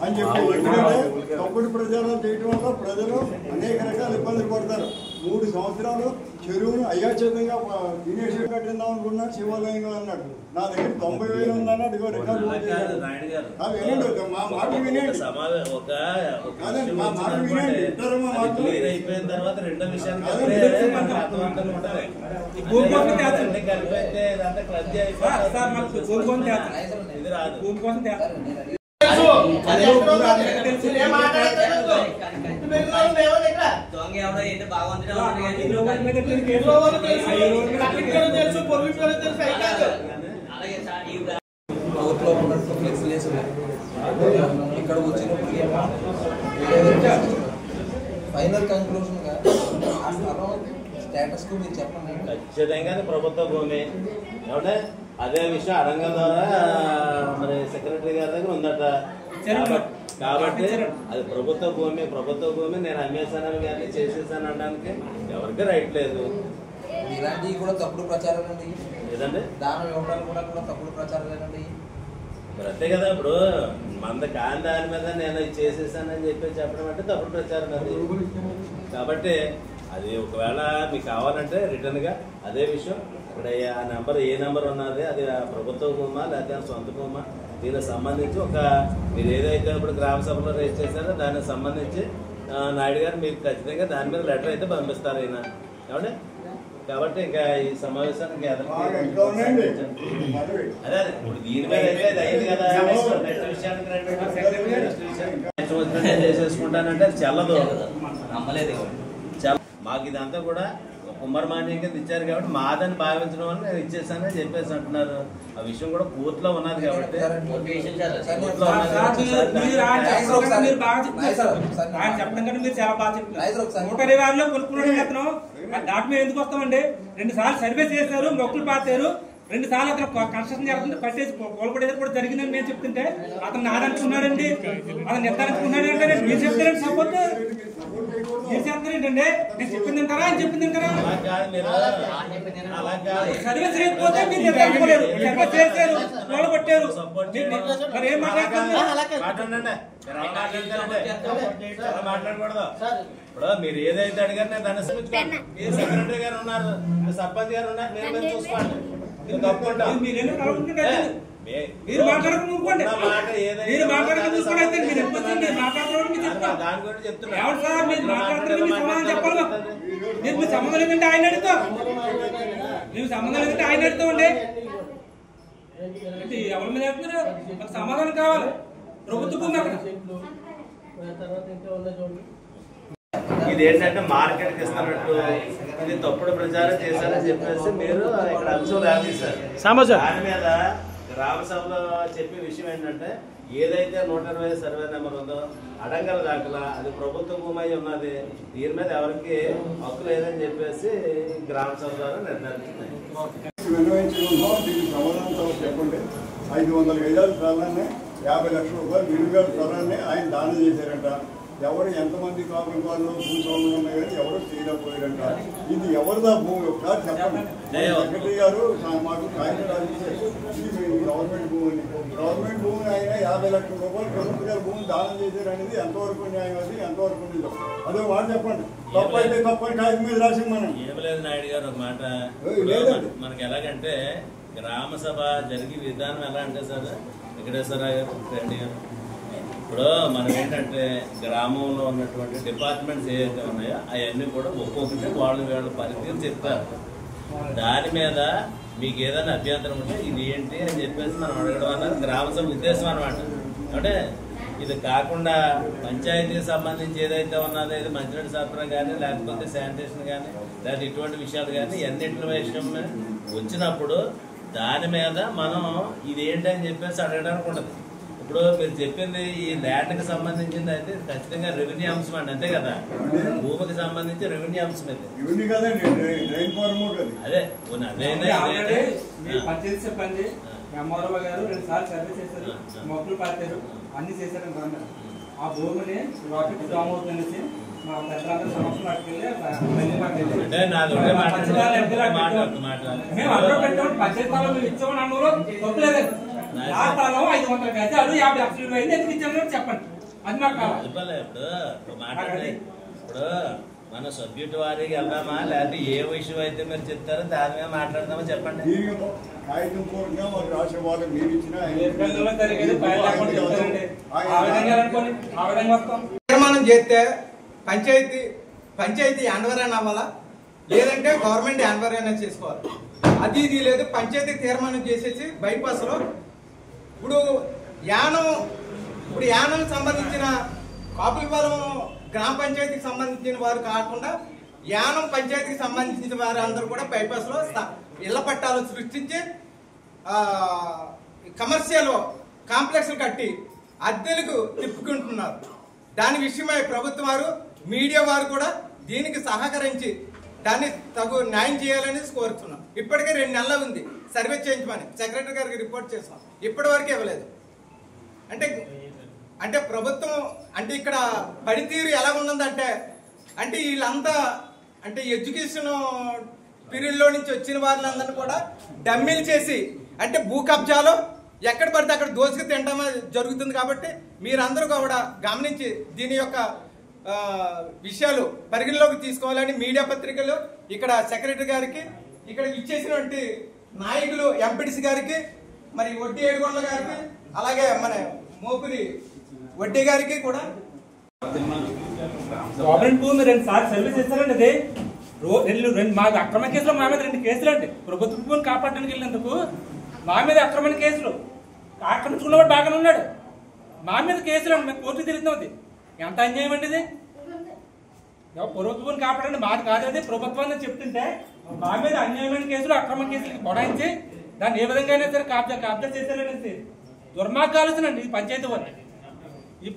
S7: అని చెప్పి. ఎందుకంటే తప్పుడు ప్రచారాలు చేయడం వల్ల ప్రజలు అనేక రకాల ఇబ్బందులు పడతారు. 3 సంవత్సరాలు చెరువును అయాచితంగా దినేష్ కట్టిందాం అనుకున్నాడు, శివాలయంగా అన్నాడు. నా దగ్గర 90,000 ఉందన్నాడు. ఇదిగో రికార్డు వినండి, మా మాట వినండి, మా మాట వినండి. ఇద్దరు మా మాట
S10: అయిపోయిన తర్వాత రెండో విషయానికి ఇది రాదు.
S12: కోర్టులో ఉన్నట్టు ఫ్లెక్స్ ఇక్కడ వచ్చినప్పుడు ఫైనల్ కంక్లూజన్ గా ఆ స్థలం స్టేటస్ కు మీరు చెప్పండి.
S10: ఖచ్చితంగా ప్రభుత్వ భూమి ఏమంటే అదే విషయం అడంగం ద్వారా మరి సెక్రటరీ గారి దగ్గర ఉందట. కాబట్టి అది ప్రభుత్వ భూమి నేను అమ్మేశానని కానీ చేసేసాను అనడానికి ఎవరికి రైట్ లేదు.
S12: ఇలాంటివి కూడా తప్పుడు ప్రచారాలండి.
S10: ఏదండి
S12: దానం ఇవ్వడానికి కూడా తప్పుడు ప్రచారాలేనండి.
S10: మరి అంతే కదా. ఇప్పుడు మంద కాని దాని మీద నేను చేసేసానని చెప్పి చెప్పడం అంటే తప్పుడు ప్రచారం అది. కాబట్టి అది ఒకవేళ మీకు కావాలంటే రిటర్న్ గా అదే విషయం ఇక్కడ ఆ నెంబర్ ఏ నెంబర్ ఉన్నది అది ప్రభుత్వ భూమా లేకపోతే సొంత భూమా దీనికి సంబంధించి మీరు ఏదైతే ఇప్పుడు గ్రామ సభలో రేజ్ చేశారో దానికి సంబంధించి నాయుడు గారు మీకు ఖచ్చితంగా దాని మీద లెటర్ అయితే పంపిస్తారు ఆయన ఏమంటే. కాబట్టి ఇంకా ఈ సమావేశానికి అదే ఇప్పుడు దీని మీద అయితే అయింది కదా. నెక్స్ట్ విషయానికి చేసేసుకుంటానంటే అది చెల్లదు. మాకు ఇదంతా కూడా కుమ్మరమాన్యం కింద ఇచ్చారు కాబట్టి మాదని భావించడం వల్ల నేను ఇచ్చేసానని చెప్పేసి అంటున్నారు. ఆ విషయం కూడా కోర్టులో ఉన్నది కాబట్టి
S11: డాక్యుమెంట్ ఎందుకు వస్తామండి? 2 సార్లు సర్వే చేశారు, మొక్కులు పాతారు, 2 సార్లు అతను కన్స్ట్రక్షన్ జరుగుతుంది పట్టేసి కోల్పడేది కూడా జరిగిందని నేను చెప్తుంటే అతను నాదనుకున్నాడండి, అతను నిర్ధారించుకున్నాడు అంటే మీరు చెప్తారండి సపోర్ట్ మీరు చెప్తారేంటండి? నేను చెప్పింది అంటారా అని చెప్పింది అంటారా? సర్వే చేయకపోతే మీరు నిర్ధారించుకోలేరు, సర్వే చేశారు కోల్పట్టారు మరి ఏం
S10: మాట్లాడకూడదు. ఇప్పుడు మీరు ఏదైతే అడిగారు నేను దాన్ని సెక్రటరీ గారు ఉన్నారు, సర్పంచ్ గారు ఉన్నారు, మీరు చూసుకోండి.
S11: మీరు మాట్లాడక చూసుకోండి, మీరు మాట్లాడక చూసుకోండి. అయితే మీరు ఎప్పుడు దాని గురించి చెప్తున్నారు ఎవరు సార్? మీరు మాట్లాడుతున్నారు, మీరు సమాధానం చెప్పాలి. మీరు సంబంధం లేదంటే ఆయన అడుగుతాం, మేము సంబంధం లేదంటే ఆయన అడుగుతామండి. ఎవరి మీద చెప్తున్నారు? మాకు సమాధానం కావాలి. ప్రభుత్వ భూమి అక్కడ
S10: ఇదేంటంటే మార్కెట్ కి ఇస్తున్నట్టు ఇది తప్పుడు ప్రచారం చేశారని చెప్పేసి మీరు ఇక్కడ అంశం రాసేశారు. దాని మీద గ్రామ సభలో చెప్పే విషయం ఏంటంటే ఏదైతే 120 సర్వే నెంబర్ ఉందో అడంగల దాఖలా అది ప్రభుత్వ భూమి అయి ఉన్నది, దీని మీద ఎవరికి హక్కు లేదని చెప్పేసి గ్రామ సభ ద్వారా నిర్ధారించింది.
S7: చెప్పండి. 500 గజాల స్థలాన్ని 50 లక్షల రూపాయలు విలువల స్థలాన్ని ఆయన దానం చేశారంట. ఎవరు ఎంతమంది కాపుల వాళ్ళు భూస్వాములు ఉన్నాయి కానీ ఎవరు చేయలేకపోయారంట. ఇది ఎవరిదా భూమి ఒకసారి చెప్పండి. సెక్రటరీ గారు మాకు కాగితం రాసిచ్చారు, ఇది గవర్నమెంట్ భూమిని. గవర్నమెంట్ భూమిని ఆయన 50 లక్షల రూపాయలు ప్రభుత్వ గారి భూమిని దానం చేశారనేది ఎంతవరకు న్యాయం, అది ఎంతవరకు నిజం అదే మాట చెప్పండి. తప్పైతే తప్పని కాగితం మీద రాసి మనం
S10: ఏం లేదు నాయుడు గారు ఒక మాట. మనకి ఎలాగంటే గ్రామ సభ జరిగే విధానం ఎలా అంటే సార్ వెంకటేశ్వరరావు గారు రెడ్డి గారు ఇప్పుడు మనం ఏంటంటే గ్రామంలో ఉన్నటువంటి డిపార్ట్మెంట్స్ ఏవైతే ఉన్నాయో అవన్నీ కూడా ఒక్కొక్కటి వాళ్ళు వీళ్ళ పరిస్థితి చెప్తారు. దాని మీద మీకు ఏదైనా అభ్యంతరం ఉంటే ఇది ఏంటి అని చెప్పేసి మనం అడగడం అన్నది గ్రామ సభ ఉద్దేశం అనమాట. అంటే ఇది కాకుండా పంచాయతీకి సంబంధించి ఏదైతే ఉన్నదో ఇది మంచినీటి సరఫరా కానీ లేకపోతే శానిటేషన్ కానీ లేదా ఇటువంటి విషయాలు కానీ ఎన్నింటి విషయం వచ్చినప్పుడు దాని మీద మనం ఇది ఏంటని చెప్పేసి అడగడానికి ఉంటుంది. ఇప్పుడు మీరు చెప్పింది ఈ ల్యాండ్కి సంబంధించింది అయితే ఖచ్చితంగా రెవెన్యూ అంశం అండి, అంతే కదా. భూమికి సంబంధించి రెవెన్యూ అంశం ఇది. అదే
S11: పంచాయతీ చెప్పండి. ఎంఆర్ఓ గారు 2 సార్లు సర్వే చేశారు, మొక్కలు పాతారు, అన్ని చేశారు. ఆ భూమిని వాటికి దోమవుతుందనేసి మా పెద్దలందరూ సమస్యలు పట్టుకెళ్ళి పంచాయతీ స్థలం మేము ఇచ్చామని అన్నారు, తప్పలేదు. ఆ స్థలం 500 గజాలు 50 లక్షలు అయింది, ఎందుకు ఇచ్చామని చెప్పండి. అది మాకు కావాలి.
S10: ఇప్పుడు మన సబ్జెక్ట్ వారికి వెళ్దామా, లేకపోతే ఏ విషయం అయితే మీరు చెప్తారో దాని మీద మాట్లాడదామా చెప్పండి.
S7: కాగితం పూర్వకంగా వారు రాసేవాళ్ళు మీరు ఇచ్చిన
S15: తీర్మానం చేస్తే పంచాయతీ ఎన్వరైనా అవ్వాలా, లేదంటే గవర్నమెంట్ ఎన్వరైనా చేసుకోవాలి. అది ఇది లేదు. పంచాయతీ తీర్మానం చేసేసి బైపాస్లో ఇప్పుడు యానం సంబంధించిన కాపులపాలెం గ్రామ పంచాయతీకి సంబంధించిన వారు కాకుండా యానం పంచాయతీకి సంబంధించిన వారు అందరూ కూడా బైపాస్లో ఇళ్ల పట్టాలు సృష్టించి కమర్షియల్ కాంప్లెక్స్లు కట్టి అద్దెలకు తిప్పుకుంటున్నారు. దాని విషయమై ప్రభుత్వం వారు, మీడియా వారు కూడా దీనికి సహకరించి దాన్ని తగు న్యాయం చేయాలని కోరుతున్నాం. ఇప్పటికే 2 నెలలు ఉంది సర్వే చేయించమని సెక్రటరీ గారికి రిపోర్ట్ చేసాం, ఇప్పటి వరకు ఇవ్వలేదు. అంటే ప్రభుత్వం అంటే ఇక్కడ పనితీరు ఎలా ఉందంటే వీళ్ళంతా అంటే ఎడ్యుకేషన్ పీరియడ్లో నుంచి వచ్చిన వాళ్ళందరినీ కూడా డమ్మీలు చేసి అంటే భూ కబ్జాలో ఎక్కడ పడితే అక్కడ దోసుకు తినడమే జరుగుతుంది. కాబట్టి మీరందరూ కూడా గమనించి దీని యొక్క విషయాలు పరిగణలోకి తీసుకోవాలని మీడియా పత్రికలు, ఇక్కడ సెక్రటరీ గారికి, ఇక్కడ ఇచ్చేసినటువంటి నాయకులు ఎంపీటీసీ గారికి, మరి వడ్డీ ఏడుగొండ గారికి, అలాగే మన మోపురి వడ్డీ గారికి కూడా
S11: గవర్నమెంట్ భూమి 2 సార్లు సర్వీస్ ఇస్తారండి. అది మాకు అక్రమ కేసులో మా మీద 2 కేసులు అండి. ప్రభుత్వ భూమిని కాపాడడానికి వెళ్ళినందుకు మా మీద అక్రమ కేసులు. ఆక్రమించుకున్నవాడు బాగానే ఉన్నాడు, మా మీద కేసులు అండి. మేము కోర్టుకు తిరుగుతాం. అది ఎంత అన్యాయం అండి. ఇది ప్రభుత్వ భూమిని కాపాడండి మాది కాదు, అది ప్రభుత్వాన్ని చెప్తుంటే మా మీద అన్యాయమైన కేసులు, అక్రమ కేసులకి బొడాయించి దాన్ని ఏ విధంగా అయినా సరే కబ్జా చేశారనేది దుర్మార్గాలోచనండి. ఈ పంచాయతీ వాళ్ళు ఈ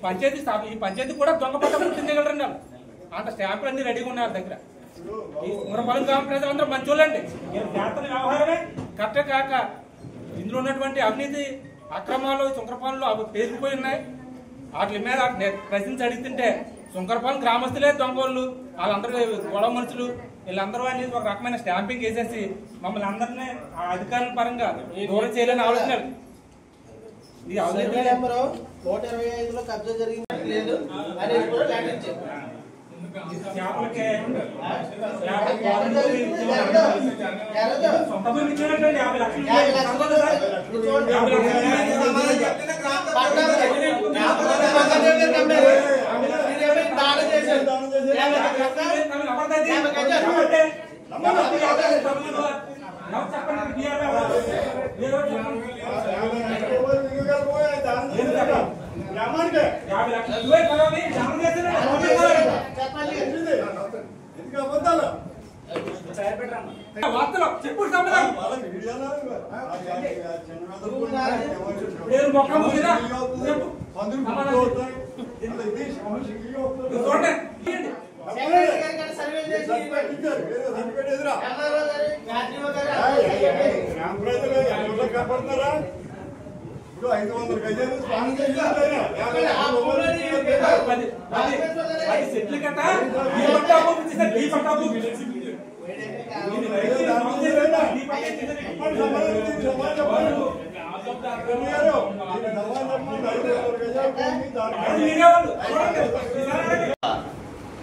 S11: పంచాయతీ కూడా దొంగ పట్ట గుర్తించగలరండి. వాళ్ళు అంత స్టాంపులు అన్ని రెడీగా ఉన్నాయి వాళ్ళ దగ్గర. ఈ సుమరపాలెం గ్రామ ప్రజలందరూ మంచోళ్ళండి. జాతర వ్యవహారమే కరెక్ట్ కాక ఇందులో ఉన్నటువంటి అవినీతి అక్రమాలు సుంకరపాలెంలో అవి పేరుకుపోయి ఉన్నాయి. వాటి మీద ప్రశ్నించి అడుగుతుంటే సుంకరపాలెం గ్రామస్తులే దొంగోళ్ళు, వాళ్ళందరూ గొడవ మనుషులు, వీళ్ళందరూ అనేది ఒక రకమైన స్టాంపింగ్ వేసేసి మమ్మల్ని అందరినీ ఆ అధికారుల పరంగా దూరం చేయాలని ఆలోచన. ఇది అవినీతి
S12: నెంబరు 125లో కబ్జా జరిగింది లేదు అనేది కూడా ల్యాండ్ ఇచ్చారు.
S7: ఇప్పుడు 500 గజాలు స్పాన్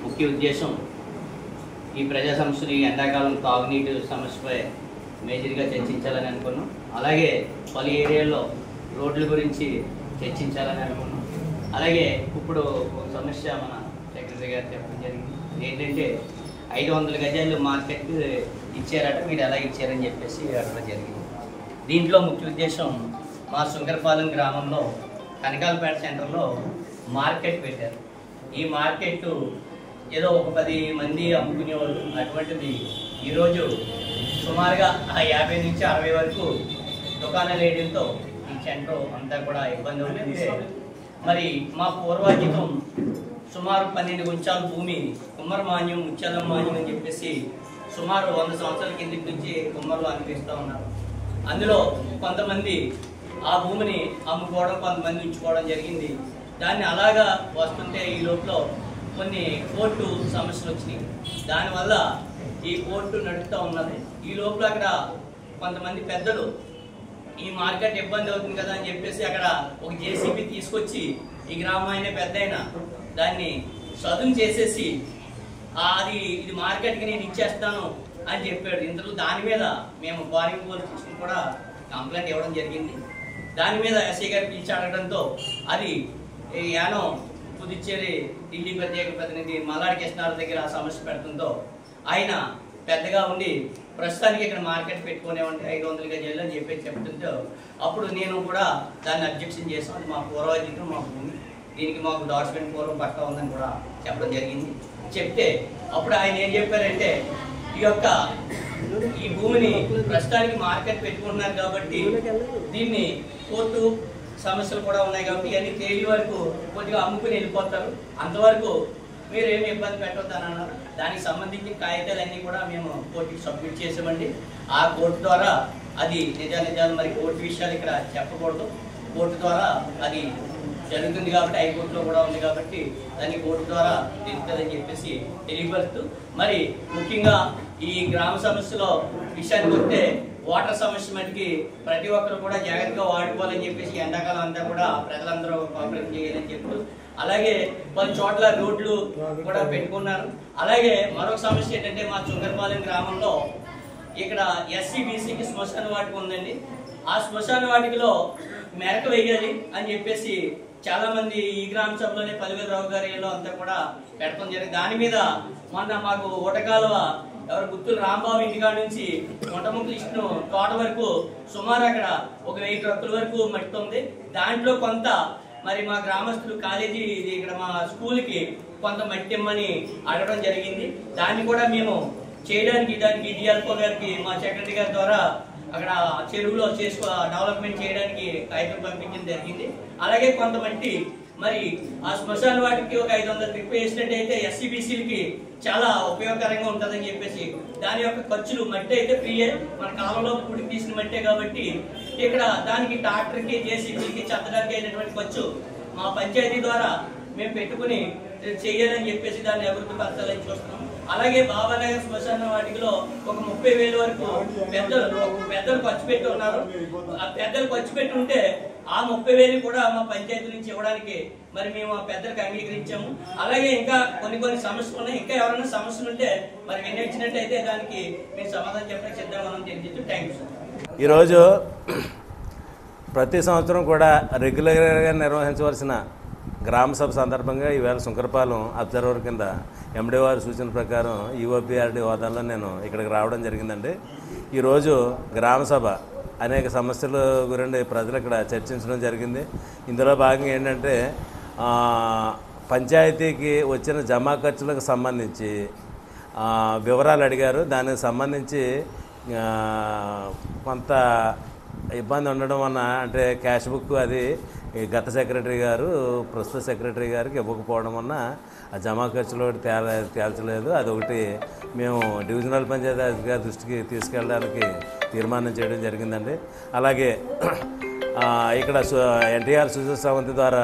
S16: ముఖ్య ఉద్దేశం ఈ ప్రజా సమస్యలు ఎండాకాలం తాగునీటి సమస్యపై మేజర్గా చర్చించాలని అనుకున్నాం. అలాగే పలు ఏరియాల్లో రోడ్ల గురించి చర్చించాలని అనుకున్నాం. అలాగే ఇప్పుడు సమస్య మన సెక్రటరీ గారు చెప్పడం జరిగింది ఏంటంటే 500 గజాలు మార్కెట్ ఇచ్చారట, మీరు ఎలా ఇచ్చారని చెప్పేసి అడగడం జరిగింది. దీంట్లో ముఖ్య ఉద్దేశం మా సుంకరపాలెం గ్రామంలో కనకాలపేట సెంటర్లో మార్కెట్ పెట్టారు. ఈ మార్కెట్ ఏదో ఒక 10 మంది అమ్ముకునేవాళ్ళు, అటువంటిది ఈరోజు సుమారుగా 50 నుంచి 60 వరకు దుకాణాలు వేయడంతో ఈ సెంటర్ అంతా కూడా ఇబ్బంది అవుతుంది. మరి మా పూర్వాజితం సుమారు 12 గుంచాల భూమి కుమ్మరమాన్యం, ముత్యాలం మాన్యం అని చెప్పేసి సుమారు 100 సంవత్సరాల కిందటి నుంచి కుమ్మర్లు అనిపిస్తూ ఉన్నారు. అందులో కొంతమంది ఆ భూమిని అమ్ముకోవడం, కొంతమంది ఉంచుకోవడం జరిగింది. దాన్ని అలాగా వస్తుంటే ఈ లోపల కొన్ని కోర్టు సమస్యలు వచ్చినాయి. దానివల్ల ఈ కోర్టు నడుస్తూ ఉన్నది. ఈ లోపల అక్కడ కొంతమంది పెద్దలు ఈ మార్కెట్ ఇబ్బంది అవుతుంది కదా అని చెప్పేసి అక్కడ ఒక జేసీబీ తీసుకొచ్చి ఈ గ్రామం అయిన పెద్ద అయినా దాన్ని సదును చేసేసి ఇది మార్కెట్కి నేను ఇచ్చేస్తాను అని చెప్పాడు. ఇంతలో దాని మీద మేము బారింగ్ పోలీస్ స్టేషన్ కూడా కంప్లైంట్ ఇవ్వడం జరిగింది. దాని మీద ఎస్ఐ గారు పిలిచి అడగడంతో అది యానం పుదుచ్చేరి ఢిల్లీ ప్రత్యేక ప్రతినిధి మల్లాడి కృష్ణారావు దగ్గర సమస్య పెడుతుందో ఆయన పెద్దగా ఉండి ప్రస్తుతానికి ఇక్కడ మార్కెట్ పెట్టుకునేవంటే 500 గజాలు అని చెప్పి చెప్తుంటే అప్పుడు నేను కూడా దాన్ని అబ్జెక్షన్ చేసాం. అది మా పూర్వజితం, మా భూమి, దీనికి మాకు డాక్యుమెంట్ పూర్వం పట్టా ఉందని కూడా చెప్పడం జరిగింది. చెప్తే అప్పుడు ఆయన ఏం చెప్పారంటే ఈ భూమిని ప్రస్తుతానికి మార్కెట్ పెట్టుకుంటున్నారు కాబట్టి దీన్ని కోర్టు సమస్యలు కూడా ఉన్నాయి కాబట్టి ఇవన్నీ తేలి వరకు కొద్దిగా అమ్ముకుని వెళ్ళిపోతారు, అంతవరకు మీరు ఏమి ఇబ్బంది పెట్టొద్దని అన్నారు. దానికి సంబంధించిన కాగితాలన్నీ కూడా మేము కోర్టుకి సబ్మిట్ చేసామండి. ఆ కోర్టు ద్వారా అది నిజాలు మరి కోర్టు విషయాలు ఇక్కడ చెప్పకూడదు, కోర్టు ద్వారా అది జరుగుతుంది కాబట్టి హైకోర్టులో కూడా ఉంది కాబట్టి దాన్ని కోర్టు ద్వారా తెలుస్తుందని చెప్పేసి తెలియపరుస్తూ, మరి ముఖ్యంగా ఈ గ్రామ సమస్యలో విషయానికి వస్తే వాటర్ సమస్య మటుకి ప్రతి ఒక్కరు కూడా జాగ్రత్తగా వాడుకోవాలని చెప్పేసి ఎండాకాలం అంతా కూడా ప్రజలందరూ కోఆపరేట్ చేయాలని చెప్తూ, అలాగే కొన్ని చోట్ల రోడ్లు కూడా పెట్టుకున్నారు. అలాగే మరొక సమస్య ఏంటంటే మా చుంగరపాలెం గ్రామంలో ఇక్కడ SC/BCకి శ్మశాన వాటిక ఉందండి. ఆ శ్మశాన వాటికలో మెరక వేయాలి అని చెప్పేసి చాలా మంది ఈ గ్రామ సభలోనే 10,000 రావు గారి అంతా కూడా పెడతాం జరిగింది. దాని మీద మొన్న మాకు ఓటకాలువ ఎవరు గుత్తులు రాంబాబు ఇంటికాడ నుంచి మొట్టమొదటి ఇష్టం తోట వరకు సుమారు అక్కడ ఒక 1000 ట్రక్కుల వరకు మట్టి ఉంది. దాంట్లో కొంత మరి మా గ్రామస్తులు కాలేజీ ఇక్కడ మా స్కూల్కి కొంత మట్టి ఇమ్మని అడగడం జరిగింది. దాన్ని కూడా మేము చేయడానికి దానికి డిఆర్ఓ గారికి మా సెక్రటరీ గారి ద్వారా అక్కడ చెరువులో డెవలప్మెంట్ చేయడానికి కాగితం పంపించడం జరిగింది. అలాగే కొంతమంది మరి ఆ శ్మశాన వాటికి ఒక 500 ట్రిప్ వేసినట్టయితే SC/BCలకి చాలా ఉపయోగకరంగా ఉంటుందని చెప్పేసి దాని యొక్క ఖర్చులు మట్టి అయితే ఫ్రీయే, మన కాలంలో పుడికి తీసిన మట్టే కాబట్టి ఇక్కడ దానికి ట్రాక్టర్కి JCBకి చెత్తడానికి అయినటువంటి ఖర్చు మా పంచాయతీ ద్వారా మేము పెట్టుకుని చేయాలని చెప్పేసి దాన్ని అభివృద్ధి పరచాలని చూస్తున్నాం. అలాగే బాబానగర్ శ్మశాన వాటికలో ఒక 30,000 వరకు పెద్దలు ఖర్చు పెట్టి ఉన్నారు. ఆ పెద్దలు ఖర్చు పెట్టి ఉంటే ఆ 30,000 కూడా మా పంచాయతీ నుంచి ఇవ్వడానికి మరి మేము ఆ పెద్దలకు అంగీకరించాము. అలాగే ఇంకా కొన్ని సమస్యలు ఉన్నాయి. ఇంకా ఎవరైనా సమస్యలు ఉంటే మరి వినియోగించినట్టయితే దానికి మేము సమాధానం చెప్పడానికి సిద్ధంగా తెలియజేస్తూ థ్యాంక్ యూ సార్.
S10: ఈరోజు ప్రతి సంవత్సరం కూడా రెగ్యులర్గా నిర్వహించవలసిన గ్రామ సభ సందర్భంగా ఈవేళ శంకరపాలెం అబ్జర్వర్ కింద MD వారి సూచన ప్రకారం EOPRD హోదాలో నేను ఇక్కడికి రావడం జరిగిందండి. ఈరోజు గ్రామ సభ అనేక సమస్యల గురించి ప్రజలు ఇక్కడ చర్చించడం జరిగింది. ఇందులో భాగంగా ఏంటంటే పంచాయతీకి వచ్చిన జమా ఖర్చులకు సంబంధించి వివరాలు అడిగారు. దానికి సంబంధించి కొంత ఇబ్బంది ఉండడం వలన అంటే క్యాష్ బుక్ అది గత సెక్రటరీ గారు ప్రస్తుత సెక్రటరీ గారికి ఇవ్వకపోవడం వలన ఆ జమా ఖర్చులు ఒకటి తేల్చలేదు. అదొకటి మేము డివిజనల్ పంచాయతీ అధికారి దృష్టికి తీసుకెళ్ళడానికి తీర్మానం చేయడం జరిగిందండి. అలాగే ఇక్కడ NTR సుజల స్రవంతి ద్వారా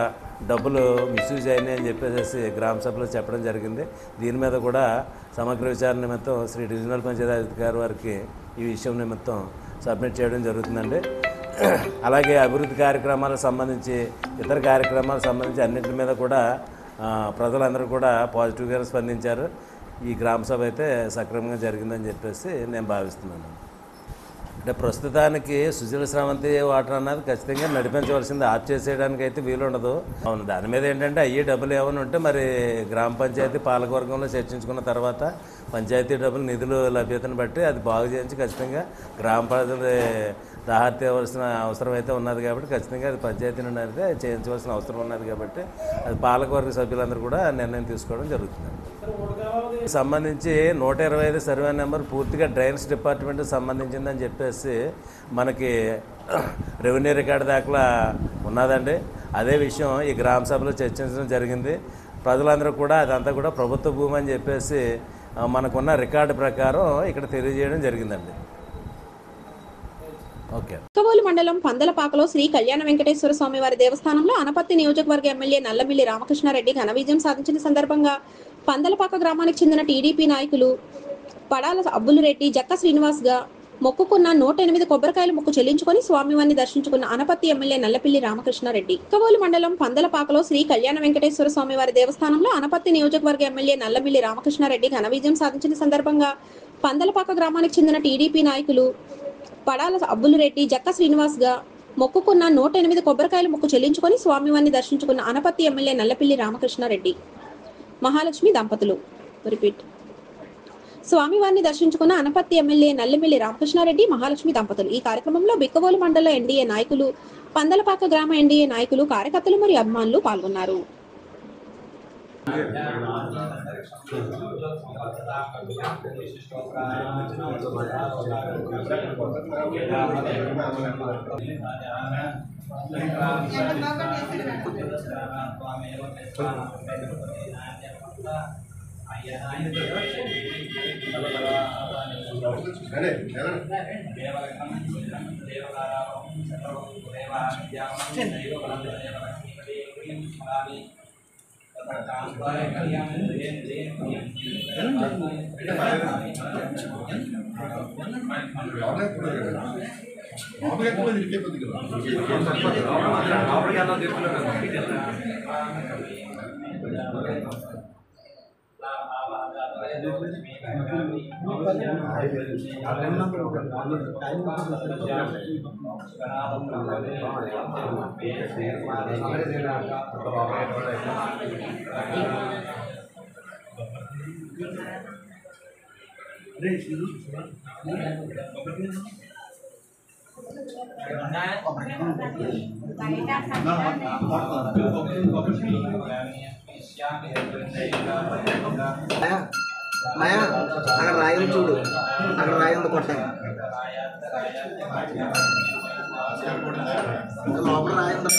S10: డబ్బులు మిస్యూజ్ అయినాయి అని చెప్పేసి గ్రామ సభలో చెప్పడం జరిగింది. దీని మీద కూడా సమగ్ర విచారణ నిమిత్తం శ్రీ డివిజనల్ పంచాయతీ అధికారి వారికి ఈ విషయం నిమిత్తం సబ్మిట్ చేయడం జరుగుతుందండి. అలాగే అభివృద్ధి కార్యక్రమాలకు సంబంధించి ఇతర కార్యక్రమాలకు సంబంధించి అన్నింటి మీద కూడా ప్రజలందరూ కూడా పాజిటివ్గా స్పందించారు. ఈ గ్రామ సభ అయితే సక్రమంగా జరిగిందని చెప్పేసి నేను భావిస్తున్నాను. అంటే ప్రస్తుతానికి సుజల స్రవంతి వాటర్ అన్నది ఖచ్చితంగా నడిపించవలసింది, ఆఫ్ చేసేయడానికి అయితే వీలుండదు. అవును, దాని మీద ఏంటంటే అయ్యే డబ్బులు ఏమైనా ఉంటే మరి గ్రామ పంచాయతీ పాలకవర్గంలో చర్చించుకున్న తర్వాత పంచాయతీ డబ్బులు నిధులు లభ్యతను బట్టి అది బాగు చేయించి ఖచ్చితంగా గ్రామ ప్రజలు దాహతీయవలసిన అవసరం అయితే ఉన్నది కాబట్టి ఖచ్చితంగా అది పంచాయతీ నుండి అయితే చేయించవలసిన అవసరం ఉన్నది కాబట్టి అది పాలకవర్గ సభ్యులందరూ కూడా నిర్ణయం తీసుకోవడం జరుగుతుంది. సంబంధించి 125 సర్వే నెంబర్ పూర్తిగా డ్రైన్స్ డిపార్ట్మెంట్కి సంబంధించిందని చెప్పేసి మనకి రెవెన్యూ రికార్డు దాఖలా ఉన్నదండి. అదే విషయం ఈ గ్రామ సభలో చర్చించడం జరిగింది. ప్రజలందరూ కూడా అదంతా కూడా ప్రభుత్వ భూమి అని చెప్పేసి మనకున్న రికార్డు ప్రకారం ఇక్కడ తెలియజేయడం జరిగిందండి.
S3: కవోలు మండలం పందలపాకలో శ్రీ కళ్యాణ వెంకటేశ్వర స్వామి వారి దేవస్థానంలో అనపర్తి నియోజకవర్గ ఎమ్మెల్యే నల్లమిల్లి రామకృష్ణారెడ్డి ఘన విజయం సాధించిన సందర్భంగా పందలపాక గ్రామానికి చెందిన టీడీపీ నాయకులు పడాల అబ్బులు రెడ్డి, జక్క శ్రీనివాస్ మొక్కుకున్న 108 కొబ్బరికాయల మొక్కు చెల్లించుకొని స్వామివారిని దర్శించుకున్న అనపత్తి ఎమ్మెల్యే నల్లపిల్లి రామకృష్ణారెడ్డి. కవోలు మండలం పందలపాకలో శ్రీ కళ్యాణ వెంకటేశ్వర స్వామివారి దేవస్థానంలో అనపత్తి నియోజకవర్గ ఎమ్మెల్యే నల్లమిల్లి రామకృష్ణారెడ్డి ఘన విజయం సాధించిన సందర్భంగా పందలపాక గ్రామానికి చెందిన టీడీపీ నాయకులు పడాల అబ్బులురెడ్డి, జక్క శ్రీనివాస్ గా మొక్కుకున్న 108 కొబ్బరికాయల మొక్కు చెల్లించుకొని స్వామివారిని దర్శించుకున్న అనపత్తి ఎమ్మెల్యే నల్లపిల్లి రామకృష్ణారెడ్డి మహాలక్ష్మి దంపతులు. రిపీట్. స్వామివారిని దర్శించుకున్న అనపత్తి ఎమ్మెల్యే నల్లమిల్లి రామకృష్ణారెడ్డి, మహాలక్ష్మి దంపతులు. ఈ కార్యక్రమంలో బిక్కవోలు మండల ఎన్డీఏ నాయకులు, పందలపాక గ్రామ ఎన్డీఏ నాయకులు, కార్యకర్తలు మరియు అభిమానులు పాల్గొన్నారు.
S12: మాయా అక్కడ రాయి చూడు, అక్కడ రాయి ఉంది కొట్టాలి, లోపల రాయి ఉంది.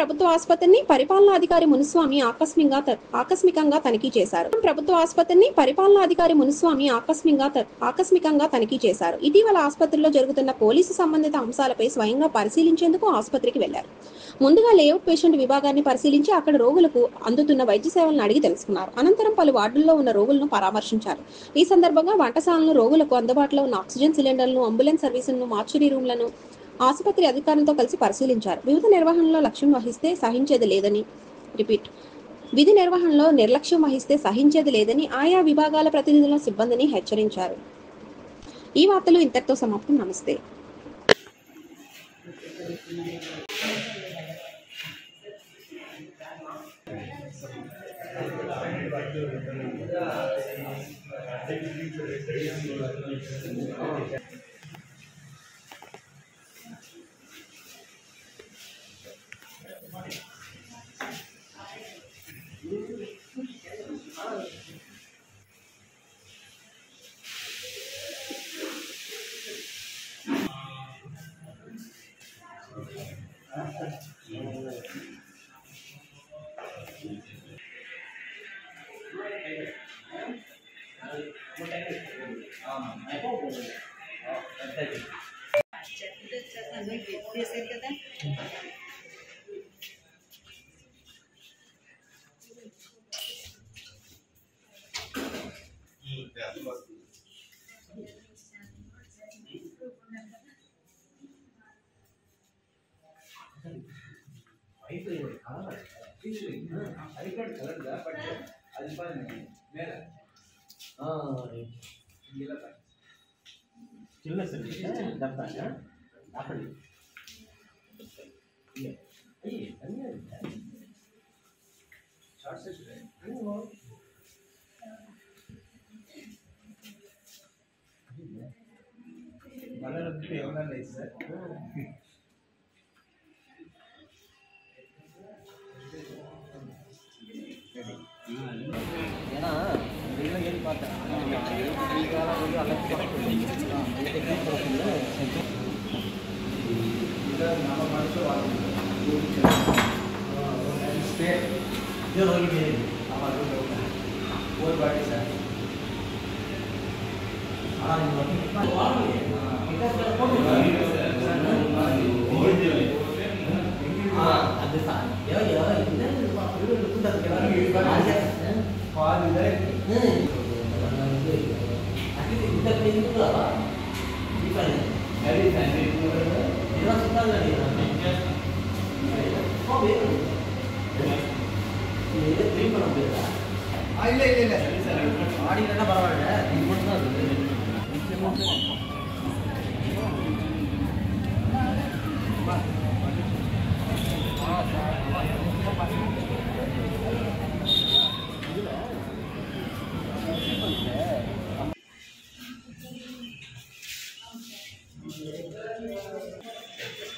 S3: ప్రభుత్వ ఆసుపత్రిని పరిపాలనాధికారి మునుస్వామి ఆకస్మికంగా తనిఖీ చేశారు. ఇటీవల ఆసుపత్రిలో జరుగుతున్న పోలీసు సంబంధిత అంశాలపై స్వయంగా పరిశీలించేందుకు ఆసుపత్రికి వెళ్లారు. ముందుగా లేఅవుట్ పేషెంట్ విభాగాన్ని పరిశీలించి అక్కడ రోగులకు అందుతున్న వైద్య సేవలను అడిగి తెలుసుకున్నారు. అనంతరం పలు వార్డుల్లో ఉన్న రోగులను పరామర్శించారు. ఈ సందర్భంగా వంటశాలను, రోగులకు అందుబాటులో ఉన్న ఆక్సిజన్ సిలిండర్లను, అంబులెన్స్ సర్వీసులను, మార్చురీ రూమ్లను ఆసుపత్రి అధికారులతో కలిసి పరిశీలించారు. విధి నిర్వహణలో నిర్లక్ష్యం వహిస్తే సహించేది లేదని ఆయా విభాగాల ప్రతినిధుల సిబ్బందిని హెచ్చరించారు. ఈ వార్తలు ఇంతటితో సమాప్తం. నమస్తే.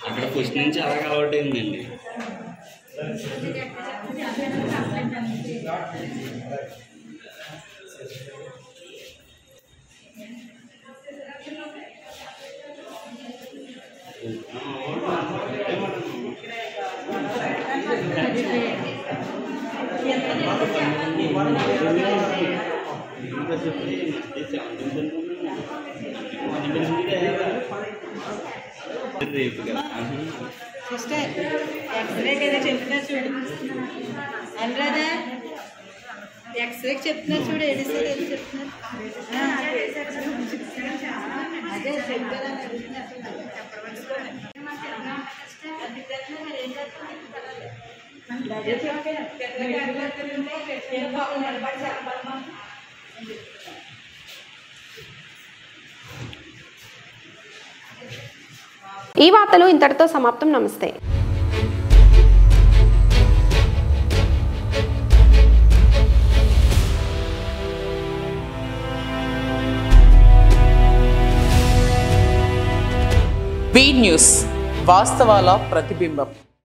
S17: అక్కడ ఫస్ట్ నుంచి అలాగే అలవాటు అయిందండి.
S5: సిస్టర్ ఎక్స్రే కదా చెప్తున్నారు చూడు అనురాధా, ఎక్స్రే చెప్తున్నారు చూడు, ఏది సార్ ఏది చెప్తున్నారు అదే చెప్పారని
S2: ఈ వార్తలు ఇంతటితో సమాప్తం. నమస్తే.
S1: బీ న్యూస్, వాస్తవాల ప్రతిబింబం.